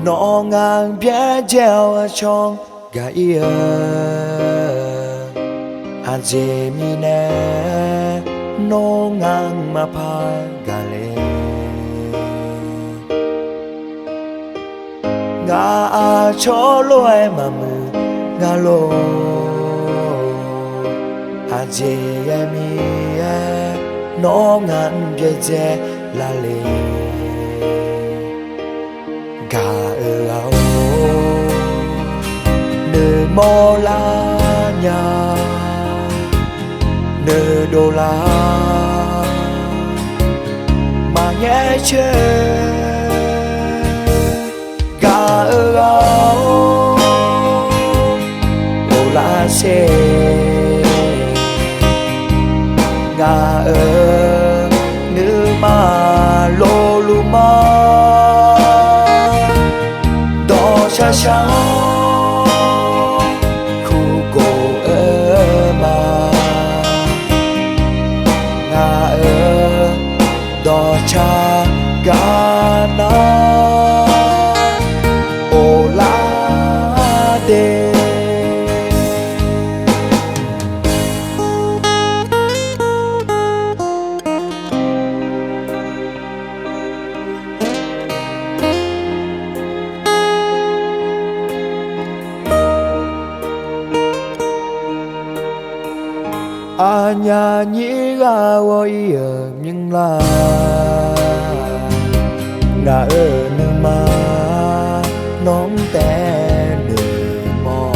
nó ngang bia treo trong gai à dê mi nè nó ngang mà pa gale ngà cho lối mà mù ngà lô à dê mi nó ngang bia dê la lê gà áo nơi mò la nhà nơi đô la mà nghe chê gà áo đô la xe gà nữ mà lô lu ma cha cha khu cổ mà ngà đò cha gà na ô la đê à nhà nhĩ ga oi nhưng là ngà nữ mà nón té nữ mò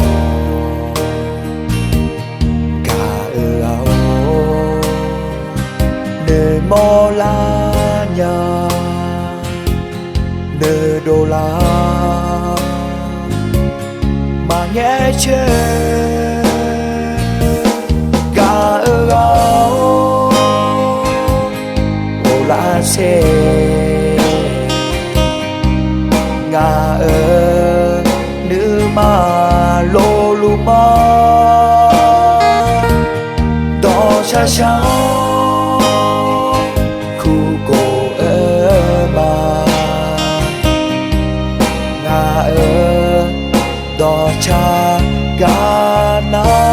cả áo nữ mò la nhà nữ đô la mà nghe chê la xe ngà nữ mà lô lu ma đò cha cha khu cổ mà ngà đò cha gà na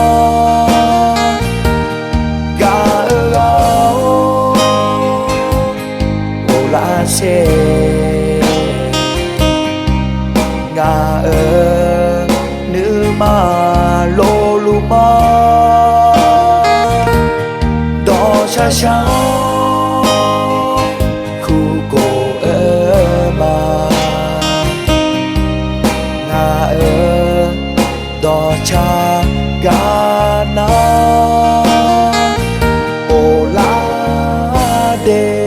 la xe ngà nữ mà lô lu ma đò cha cha khu cổ mà ngà đò cha gà na ô la đê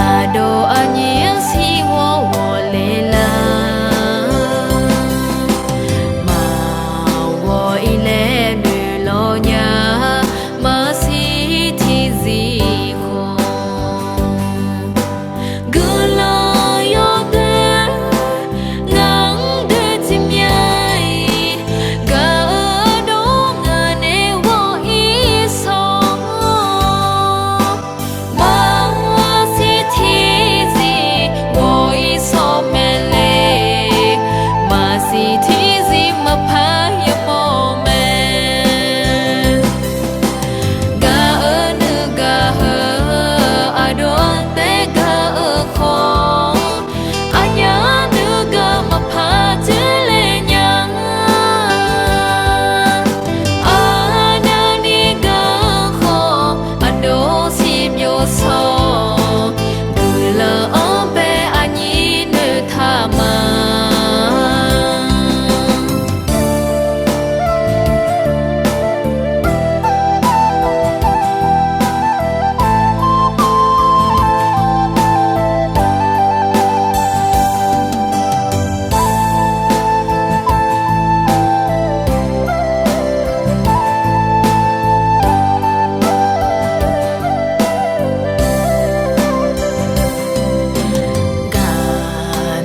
Ado anyi si wo wo le la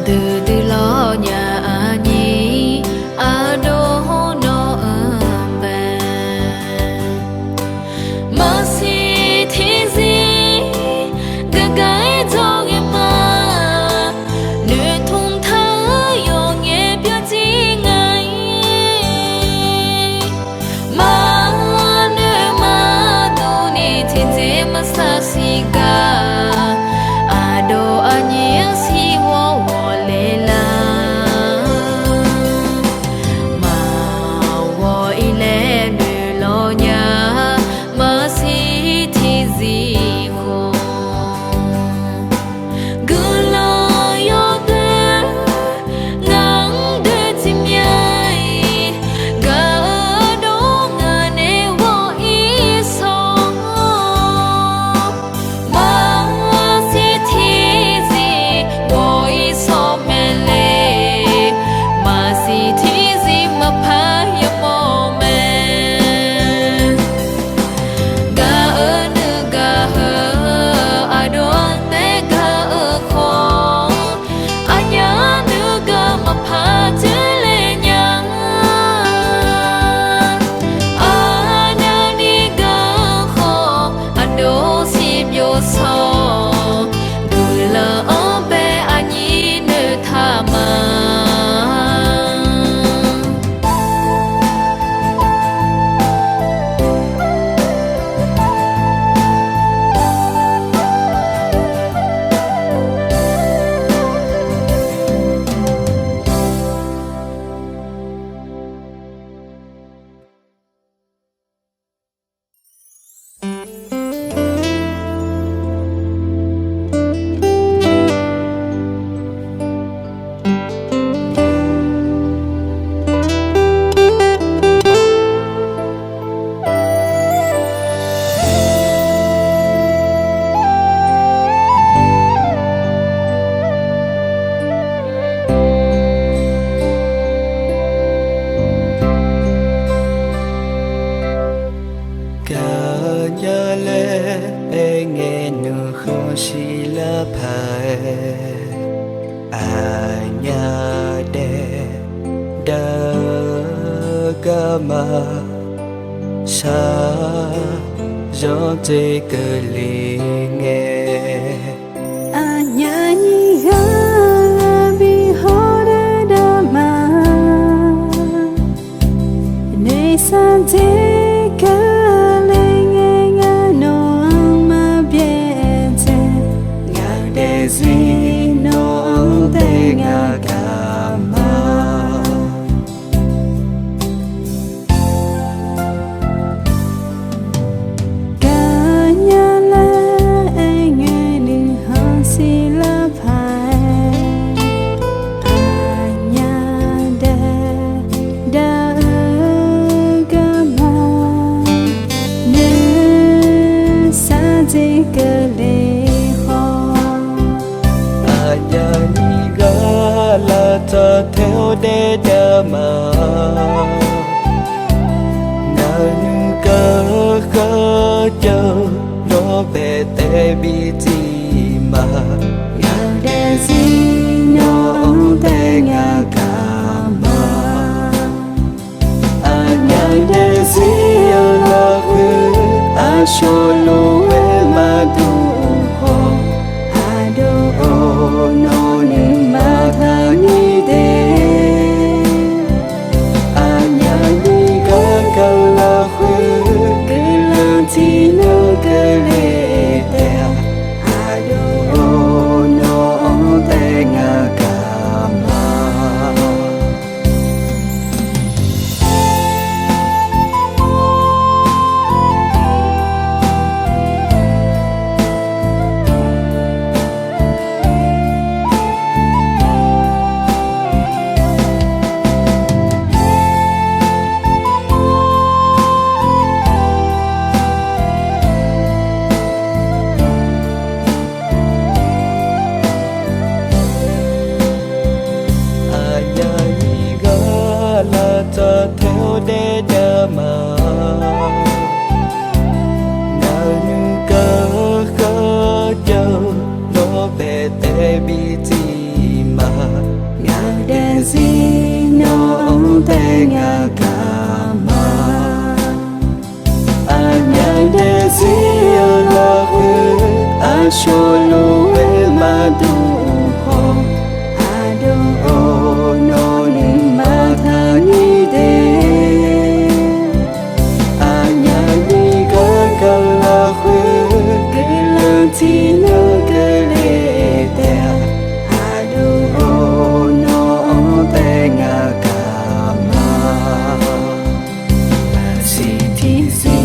từ từ lo nhà nhí à đô nó bè mà si thế gì gà gái cho nghe mà nơi thùng thơ yo nghe biết gì ngay mà nơi mà tu ni thế thế mà sa si ga à đô anh nhé si wo wo lê la mà wo ile nơi lo nhà mà si thì gì khô cứ lo yo đến nắng đến chim nhai gà ở đó ngà nê wo ý song mà si thì gì wo ý so mê lê mà si thì gì mà phá ya mô mê gà ở nữ gà hơ à đoan té gà ở khó à nhá nữ gà mà phá chứ lê nhá à nhá đi gà khó à đô xịp vô so gửi lỡ ở bê à nhí nữ tha mà cả nhà lệ nghe nửa khó xì la phai à nhà đê đa ga mà sa gió tê cơ li nghe à nhà nhị ga bi ho de da ma ne sa de ka le nge nga no ma bie te ngà đê duy nó tê ngà ga mà cả nhà la solo e ma du ho ado no ni ma tha ni de anya ni ga ga la khwe ke la ti na ke le te ado no te nga ka ma si ti si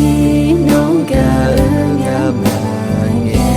no ga nga ma ye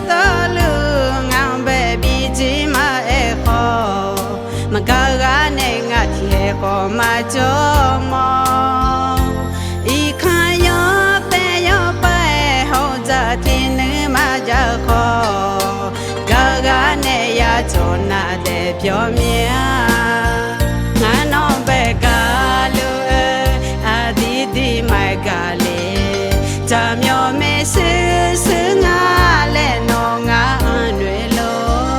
ta lương ngang bè bi chỉ mà e khó mà cả gà này ngã thiệt có mà cho mò ý khai gió té gió bay hậu giờ thì nữ mà giờ khó cả gà này ya cho na để biểu mía ngã non bè cả lư à đi đi mai cả lệ chạm nhau mê sư sư ngã lệ nó ngã nuôi lo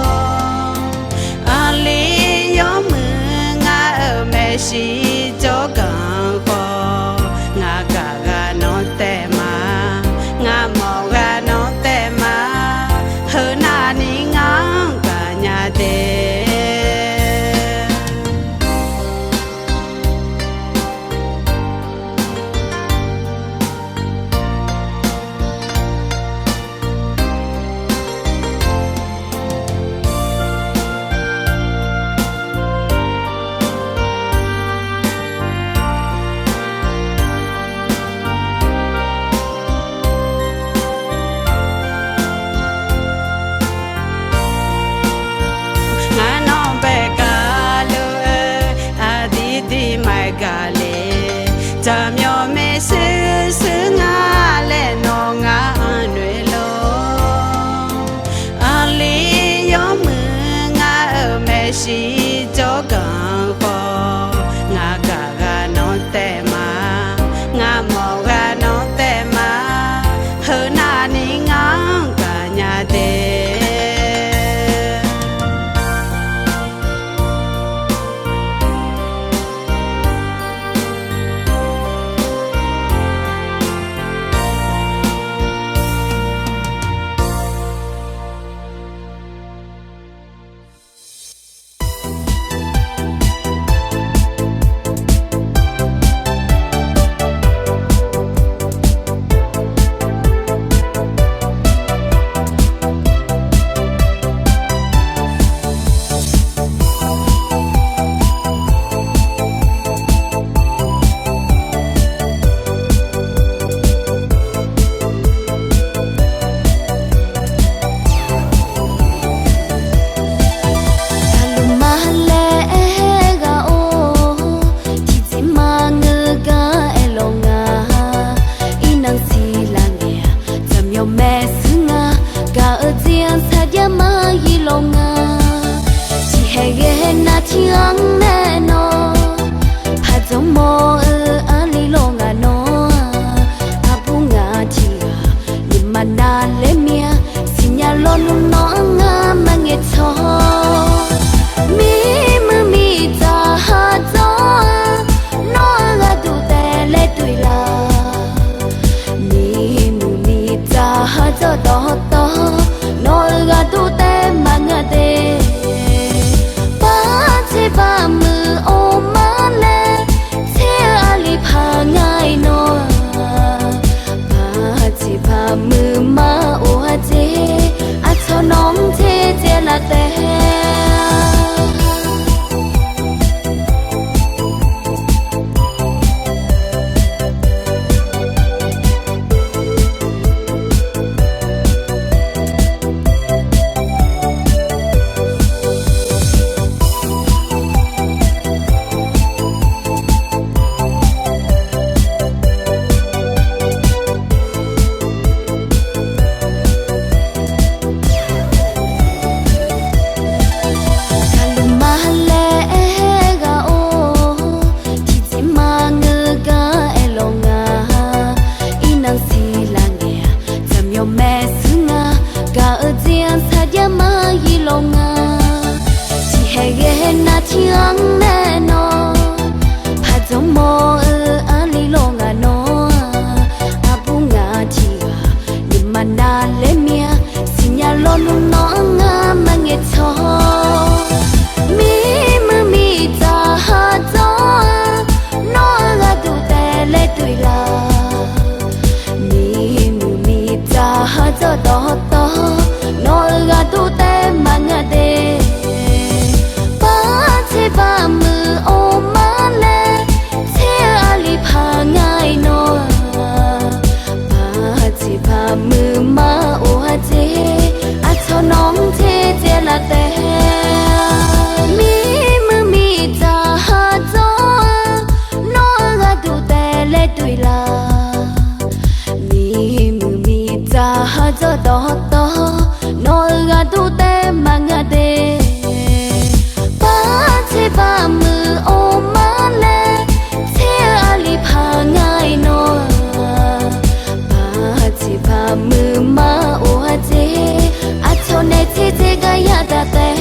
à lý gió mưa ngã ở mê sĩ cho càng khó ngã cả gà nó tè mà ngã mò gà nó tè mà hơn à ní ngang cả nhà tè chạm nhau mê sư sư ngã lệ nó ngã nuôi lo à lý gió mưa ngã ở mê sĩ cho càng khó ngã cả gà nó tè mà ngã mò gà nó tè mà hơn à ní ngang cả nhà tè đó to nó gà tu tê mà ngà tê ba thế ba mưa ô má lê thế ali pha ngay nó ba thế ba mưa má ô tê à cho nên thế thế cái ya ta tê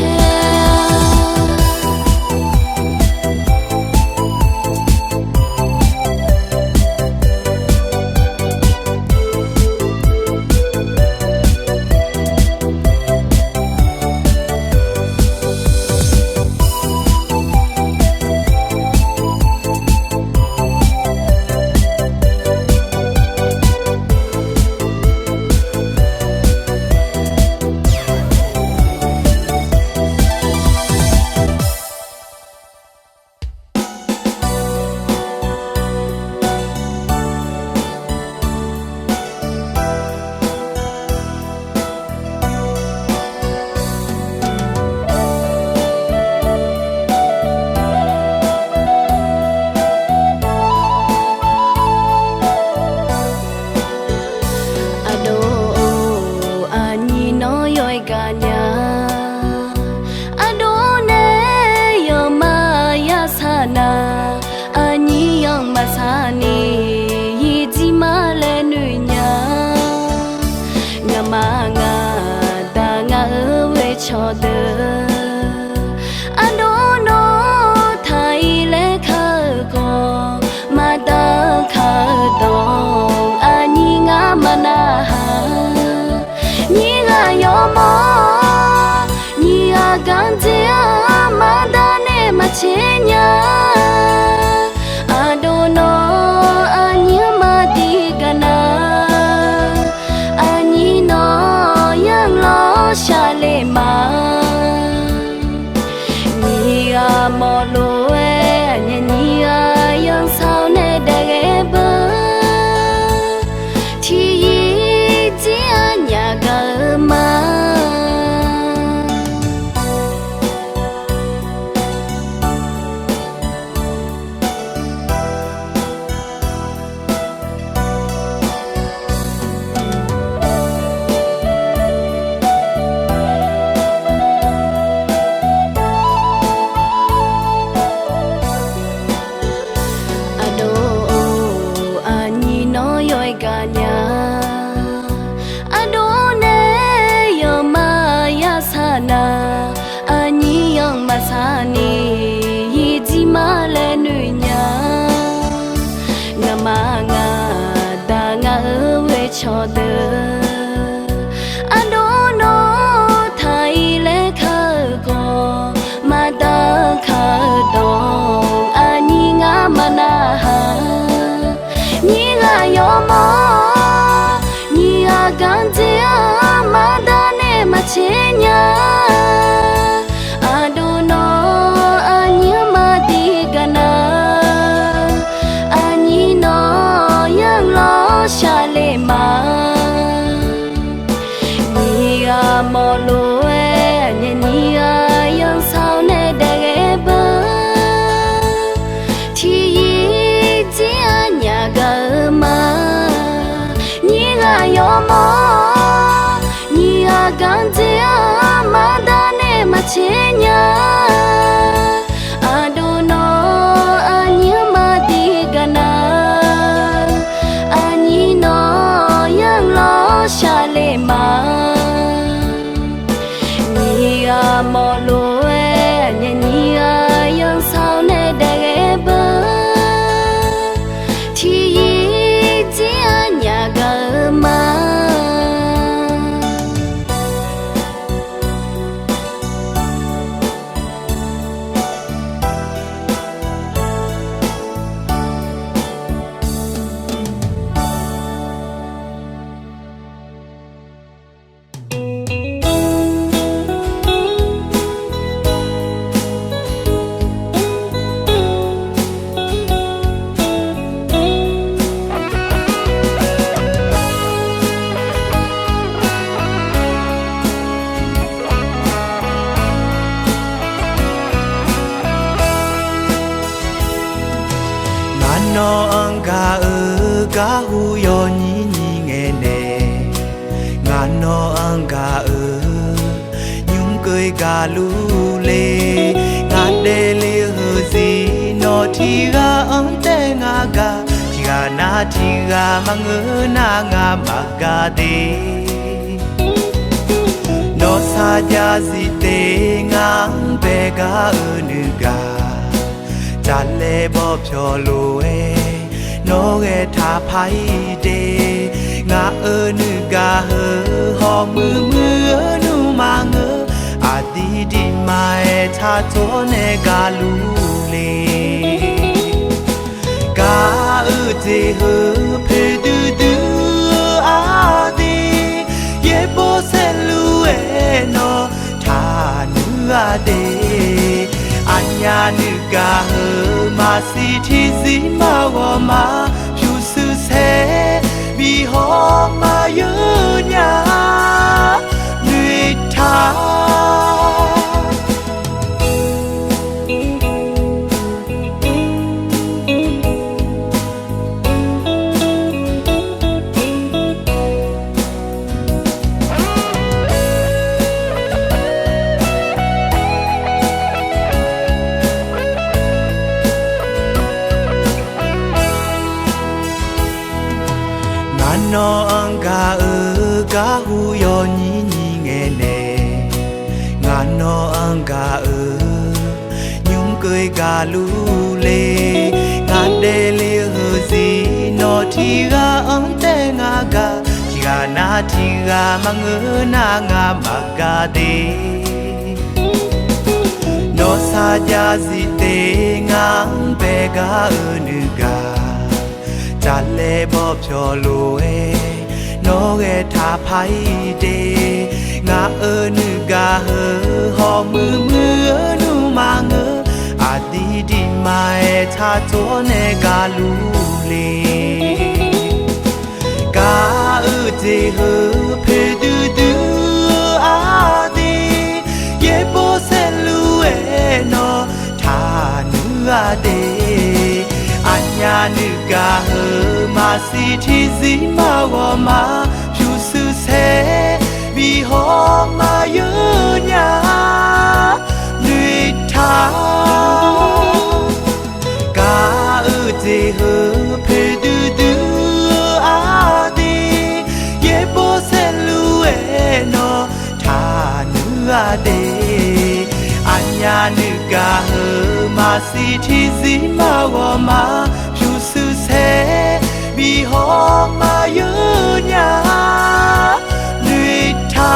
cho đỡ anh đó nó thay lẽ khờ co mà ta khờ đong anh nhỉ ngã mà na nhỉ ngã yo mo nhỉ à gan thế mà ta nè mà chế nhá anh đó nó anh nhỉ mà đi cana anh nhỉ nó yang lo xa lệ mà nhỉ à mò lô e nhỉ à yang sao nè để bơ thì chỉ anh nhà gờ mà cho đỡ anh đó nó thay lẽ khờ co mà ta khờ đong anh nhỉ ngã mà na nhỉ ngã yo mo nhỉ à gan thế mà ta nè mà chế nhá anh đó nó anh nhỉ mà đi cana anh nhỉ nó yang lo xa lệ mà nhỉ à mò lô e nhỉ à yang sao nè để bơ thì chỉ anh nhà gờ mà nhỉ à yo mo nhỉ à gan thế mà ta nè mà chế nhá anh đó nó anh nhỉ mà đi cana anh nhỉ nó yang lo xa lệ mà nhỉ à mò lô e nhỉ à yang sao nè để bơ thì chỉ anh nhà gờ mà no anga ga hu yo ni ni nge ne nga no လူလေငါတဲလေးဟူစီနော်ထီကအန်တဲ့ငါကဒီကနာထီကမငើနာငါမကတဲ့နော်စာကြစီတဲ့ငါဘေကအနုကจาเลบ่พอโลเอနော်แกทาไผเดงานึกาเฮฮอมือนูมาเงอาดีดีมาเอทาโตเนกาลูเลกาเจเฮเพดูดูอาดีเยโปเซลูเอနော်ทานูอาเดอัญญานึกาเฮมาสิที่สิมาว่ามาผิวสุเสมีหอมมาเยอะญาเหนื่อยทาနော်အင်္ဂါကဟူယောညီညီငယ်နေငါနော်အင်္ဂါညုံကွေကလူလေငါတဲလေးဟူစီနော်ထီကအန်တဲ့ငါကဒီကနာထီကမငើနာငါမကတဲ့နော်စာကြစီတဲ့ငါဘေကအနုကจาเลบ่พอโลเอနော်แกทาไผเดงานึกาเฮฮอมือนูมาเงอาดีดีมาเอทาโตเนกาลูเลกาเจเฮเพดูดูอาดีเยโปเซลูเอနော်ทานูอาเดอัญญานึกาเฮมาสิที่สิมาว่ามาผิวสุเสมีหอมมาเยอะญาเหนื่อยทากาเจเฮเพดูดูอาดีเยโปเซลูเอနော်ทานูอาเดอัญญานึกาเฮมาสิที่สิมาว่ามาผิวสุเสมีหอมมาเยอะญาเหนื่อยทา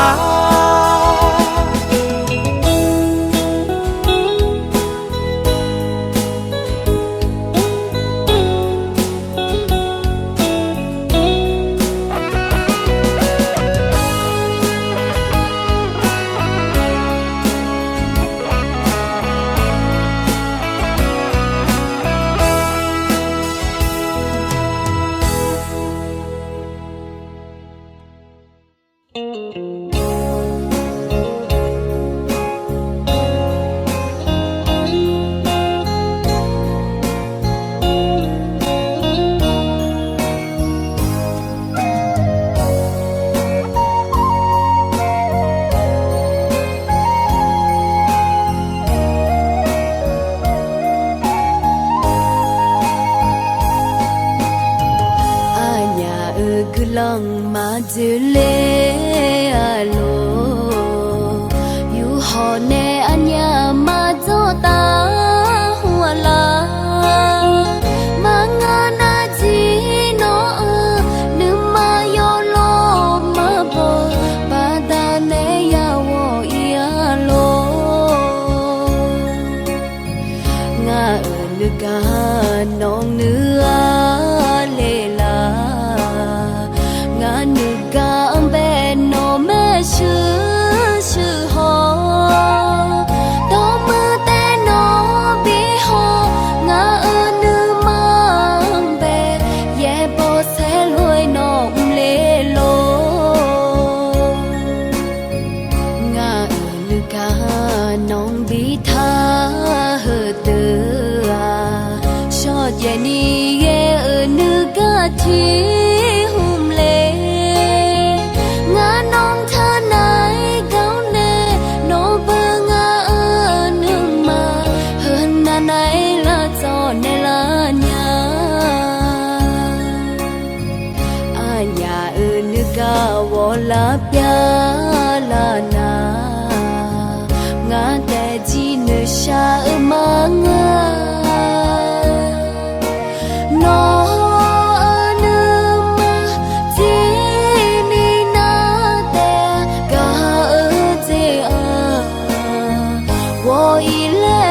long ma jule alo you hone anya ma jota huala mangana ji no numa yo lo ma bo pada ne ya wo ialo nga nuka nong nua nuka ambe no me shu ho ka wala pya la na nga te ji ne sha ma nga no anu ma ji ni na te ka je a wo i le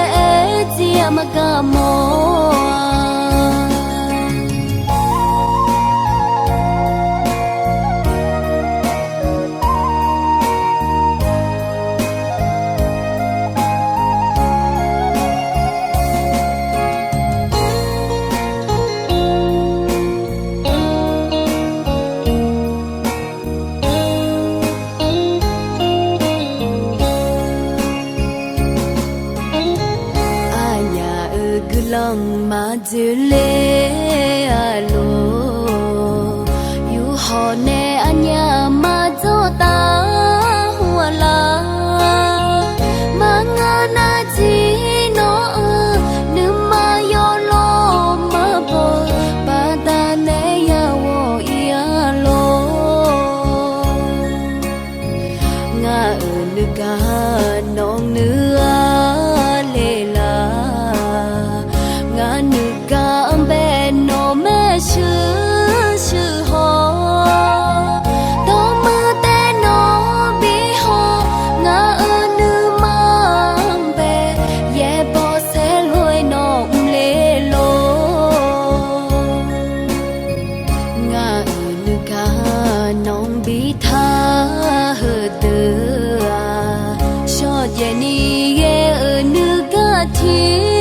ji ma ka mo lòng mà giữ lệ alo yêu họ nè anh nhà mà cho ta hoa la mà ngã na chỉ nó nếu mà yo lo mà bờ ba ta nè ya wo ia lo ngã nước ca non nước lệ la ngã nữ ca bé nó mẹ sư ho đó mưa té nó bị ho ngã nữ mang bé ye bỏ xe lối nó lê lô ngã nữ ca nong bị tha hờ từ cho ye ni ye nữ ca thi